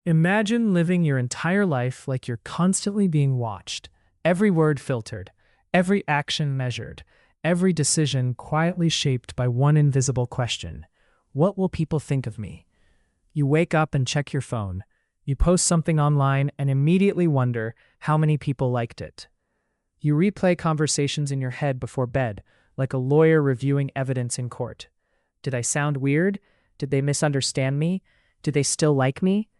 Imagine living your entire life like you're constantly being watched, every word filtered, every action measured, every decision quietly shaped by one invisible question: what will people think of me? You wake up and check your phone. You post something online and immediately wonder how many people liked it. You replay conversations in your head before bed, like a lawyer reviewing evidence in court. Did I sound weird? Did they misunderstand me? Do they still like me?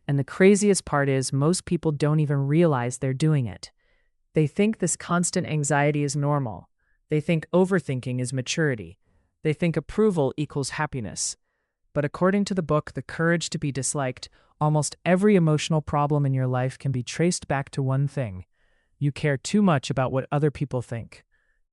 And the craziest part is most people don't even realize they're doing it. They think this constant anxiety is normal. They think overthinking is maturity. They think approval equals happiness. But according to the book, The Courage to be Disliked, almost every emotional problem in your life can be traced back to one thing: you care too much about what other people think.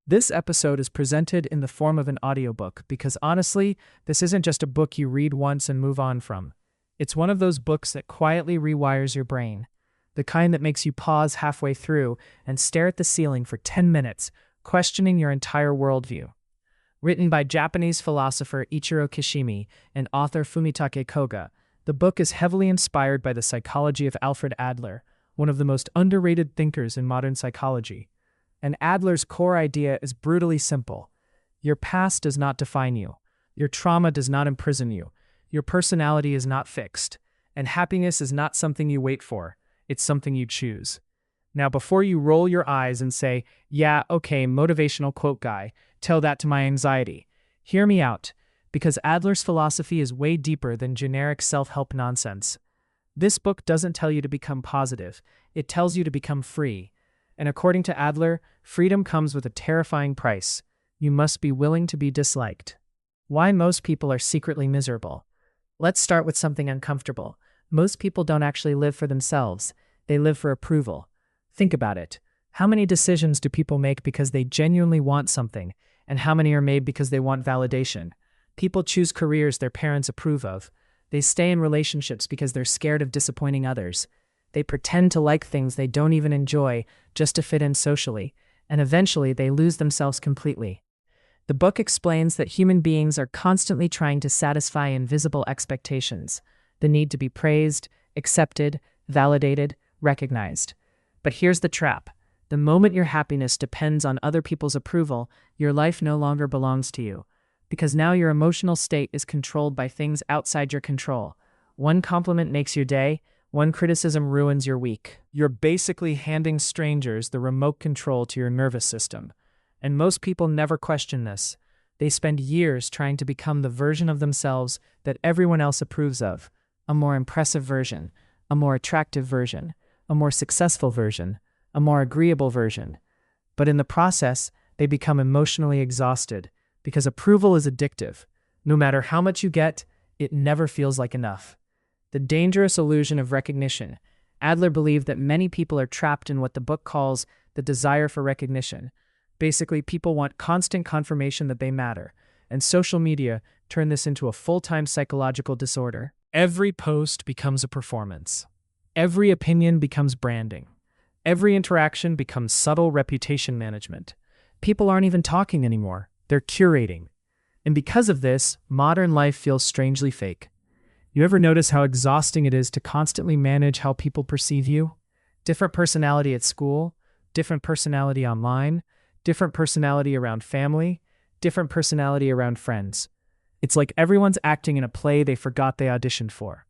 This episode is presented in the form of an audiobook because honestly, this isn't just a book you read once and move on from. It's one of those books that quietly rewires your brain, the kind that makes you pause halfway through and stare at the ceiling for 10 minutes, questioning your entire worldview. Written by Japanese philosopher Ichiro Kishimi and author Fumitake Koga, the book is heavily inspired by the psychology of Alfred Adler, one of the most underrated thinkers in modern psychology. And Adler's core idea is brutally simple: your past does not define you. Your trauma does not imprison you. Your personality is not fixed. And happiness is not something you wait for. It's something you choose. Now, before you roll your eyes and say, "Yeah, okay, motivational quote guy, tell that to my anxiety," hear me out, because Adler's philosophy is way deeper than generic self-help nonsense. This book doesn't tell you to become positive. It tells you to become free. And according to Adler, freedom comes with a terrifying price. You must be willing to be disliked. Why most people are secretly miserable. Let's start with something uncomfortable. Most people don't actually live for themselves. They live for approval. Think about it. How many decisions do people make because they genuinely want something, and how many are made because they want validation? People choose careers their parents approve of. They stay in relationships because they're scared of disappointing others. They pretend to like things they don't even enjoy just to fit in socially, and eventually they lose themselves completely. The book explains that human beings are constantly trying to satisfy invisible expectations, the need to be praised, accepted, validated, recognized. But here's the trap. The moment your happiness depends on other people's approval, your life no longer belongs to you. Because now your emotional state is controlled by things outside your control. One compliment makes your day, one criticism ruins your week. You're basically handing strangers the remote control to your nervous system. And most people never question this. They spend years trying to become the version of themselves that everyone else approves of. A more impressive version, a more attractive version, a more successful version, a more agreeable version. But in the process, they become emotionally exhausted because approval is addictive. No matter how much you get, it never feels like enough. The dangerous illusion of recognition. Adler believed that many people are trapped in what the book calls the desire for recognition. Basically, people want constant confirmation that they matter, and social media turn this into a full-time psychological disorder. Every post becomes a performance. Every opinion becomes branding. Every interaction becomes subtle reputation management. People aren't even talking anymore. They're curating. And because of this, modern life feels strangely fake. You ever notice how exhausting it is to constantly manage how people perceive you? Different personality at school, different personality online, different personality around family, different personality around friends. It's like everyone's acting in a play they forgot they auditioned for.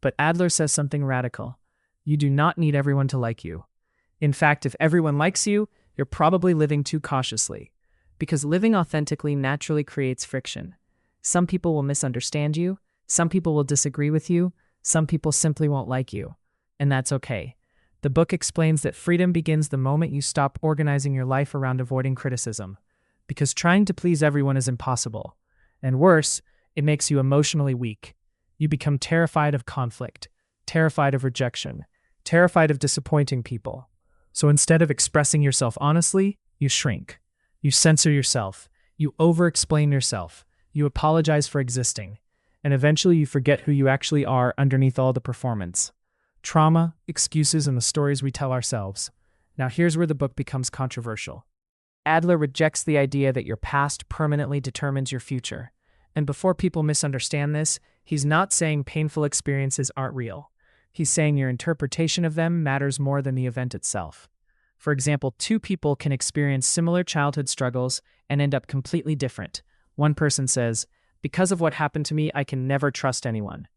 But Adler says something radical. You do not need everyone to like you. In fact, if everyone likes you, you're probably living too cautiously. Because living authentically naturally creates friction. Some people will misunderstand you, some people will disagree with you, some people simply won't like you. And that's okay. The book explains that freedom begins the moment you stop organizing your life around avoiding criticism. Because trying to please everyone is impossible. And worse, it makes you emotionally weak. You become terrified of conflict, terrified of rejection, terrified of disappointing people. So instead of expressing yourself honestly, you shrink. You censor yourself. You over-explain yourself. You apologize for existing. And eventually you forget who you actually are underneath all the performance. Trauma, excuses, and the stories we tell ourselves. Now here's where the book becomes controversial. Adler rejects the idea that your past permanently determines your future. And before people misunderstand this, he's not saying painful experiences aren't real. He's saying your interpretation of them matters more than the event itself. For example, two people can experience similar childhood struggles and end up completely different. One person says, "Because of what happened to me, I can never trust anyone."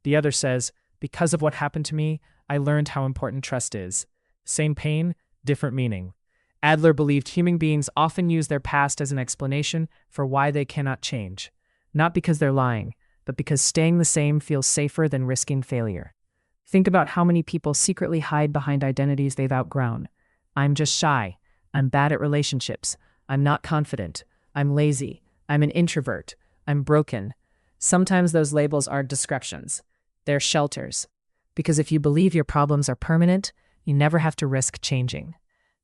The other says, "Because of what happened to me, I learned how important trust is." Same pain, different meaning. Adler believed human beings often use their past as an explanation for why they cannot change. Not because they're lying, but because staying the same feels safer than risking failure. Think about how many people secretly hide behind identities they've outgrown. I'm just shy. I'm bad at relationships. I'm not confident. I'm lazy. I'm an introvert. I'm broken. Sometimes those labels aren't descriptions. They're shelters. Because if you believe your problems are permanent, you never have to risk changing.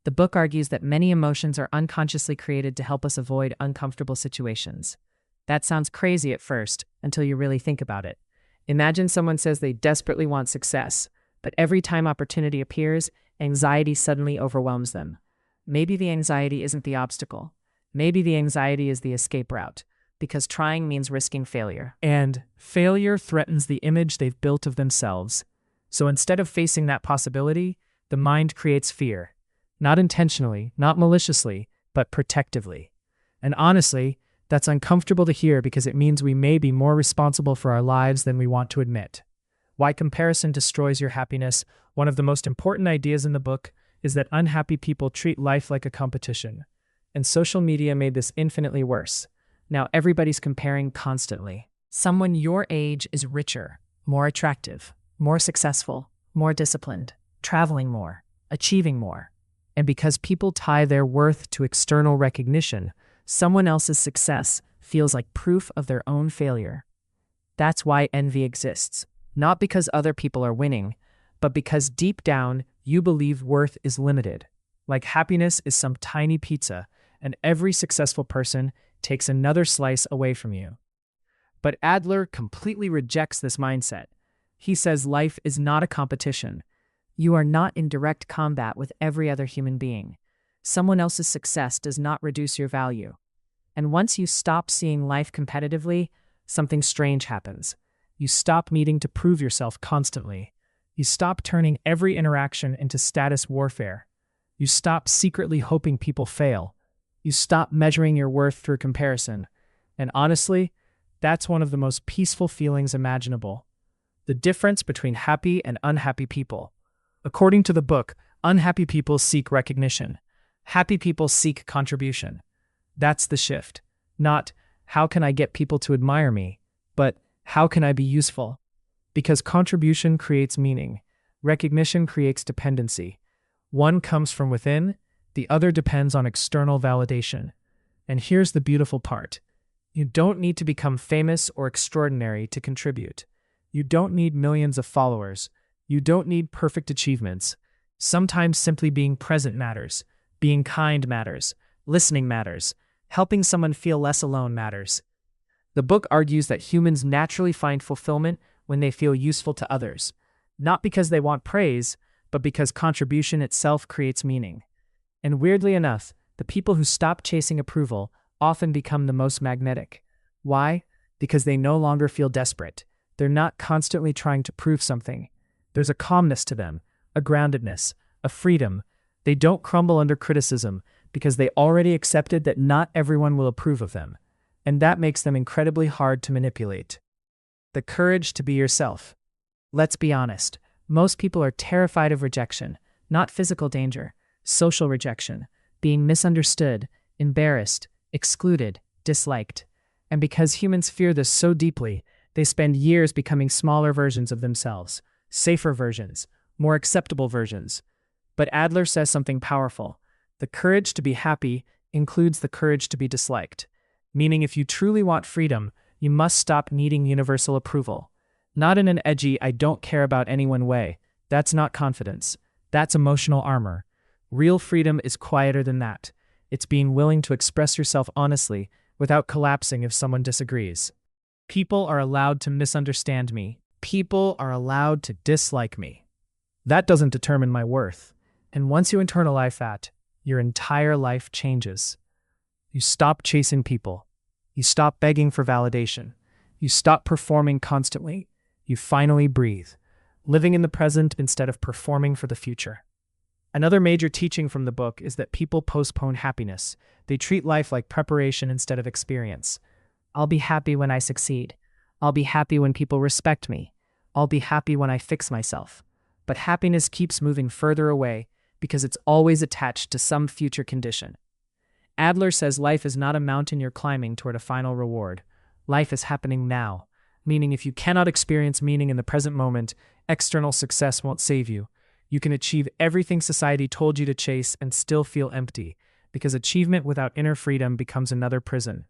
The book argues that many emotions are unconsciously created to help us avoid uncomfortable situations. That sounds crazy at first, until you really think about it. Imagine someone says they desperately want success, but every time opportunity appears, anxiety suddenly overwhelms them. Maybe the anxiety isn't the obstacle. Maybe the anxiety is the escape route, because trying means risking failure. And failure threatens the image they've built of themselves. So instead of facing that possibility, the mind creates fear. Not intentionally, not maliciously, but protectively. And honestly, that's uncomfortable to hear because it means we may be more responsible for our lives than we want to admit. Why comparison destroys your happiness? One of the most important ideas in the book is that unhappy people treat life like a competition. And social media made this infinitely worse. Now everybody's comparing constantly. Someone your age is richer, more attractive, more successful, more disciplined, traveling more, achieving more. And because people tie their worth to external recognition, someone else's success feels like proof of their own failure. That's why envy exists. Not because other people are winning, but because deep down, you believe worth is limited. Like happiness is some tiny pizza, and every successful person takes another slice away from you. But Adler completely rejects this mindset. He says life is not a competition. You are not in direct combat with every other human being. Someone else's success does not reduce your value. And once you stop seeing life competitively, something strange happens. You stop needing to prove yourself constantly. You stop turning every interaction into status warfare. You stop secretly hoping people fail. You stop measuring your worth through comparison. And honestly, that's one of the most peaceful feelings imaginable. The difference between happy and unhappy people. According to the book, unhappy people seek recognition. Happy people seek contribution. That's the shift. Not, how can I get people to admire me, but how can I be useful? Because contribution creates meaning. Recognition creates dependency. One comes from within, the other depends on external validation. And here's the beautiful part. You don't need to become famous or extraordinary to contribute. You don't need millions of followers. You don't need perfect achievements. Sometimes simply being present matters. Being kind matters. Listening matters. Helping someone feel less alone matters. The book argues that humans naturally find fulfillment when they feel useful to others. Not because they want praise, but because contribution itself creates meaning. And weirdly enough, the people who stop chasing approval often become the most magnetic. Why? Because they no longer feel desperate. They're not constantly trying to prove something. There's a calmness to them, a groundedness, a freedom. They don't crumble under criticism because they already accepted that not everyone will approve of them. And that makes them incredibly hard to manipulate. The courage to be yourself. Let's be honest. Most people are terrified of rejection, not physical danger, social rejection, being misunderstood, embarrassed, excluded, disliked. And because humans fear this so deeply, they spend years becoming smaller versions of themselves, safer versions, more acceptable versions. But Adler says something powerful. The courage to be happy includes the courage to be disliked. Meaning if you truly want freedom, you must stop needing universal approval. Not in an edgy, I don't care about anyone way. That's not confidence. That's emotional armor. Real freedom is quieter than that. It's being willing to express yourself honestly without collapsing if someone disagrees. People are allowed to misunderstand me. People are allowed to dislike me. That doesn't determine my worth. And once you internalize that, your entire life changes. You stop chasing people. You stop begging for validation. You stop performing constantly. You finally breathe. living in the present instead of performing for the future. Another major teaching from the book is that people postpone happiness. They treat life like preparation instead of experience. I'll be happy when I succeed. I'll be happy when people respect me. I'll be happy when I fix myself. But happiness keeps moving further away because it's always attached to some future condition. Adler says life is not a mountain you're climbing toward a final reward. Life is happening now, meaning if you cannot experience meaning in the present moment, external success won't save you. You can achieve everything society told you to chase and still feel empty, because achievement without inner freedom becomes another prison.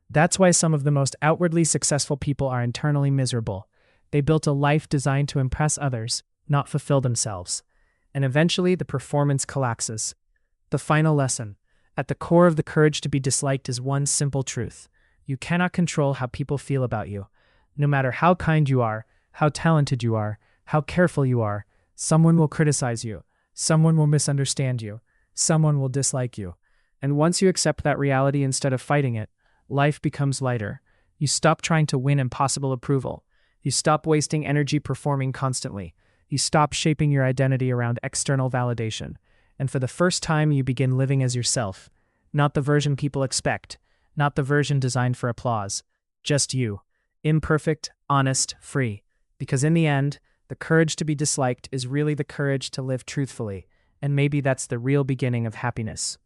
That's why some of the most outwardly successful people are internally miserable. They built a life designed to impress others, not fulfill themselves. And eventually the performance collapses. The final lesson. At the core of the courage to be disliked is one simple truth. You cannot control how people feel about you. No matter how kind you are, how talented you are, how careful you are, someone will criticize you. Someone will misunderstand you. Someone will dislike you. And once you accept that reality instead of fighting it, life becomes lighter. You stop trying to win impossible approval. You stop wasting energy performing constantly. You stop shaping your identity around external validation. And for the first time, you begin living as yourself. Not the version people expect. Not the version designed for applause. Just you. Imperfect, honest, free. Because in the end, the courage to be disliked is really the courage to live truthfully. And maybe that's the real beginning of happiness.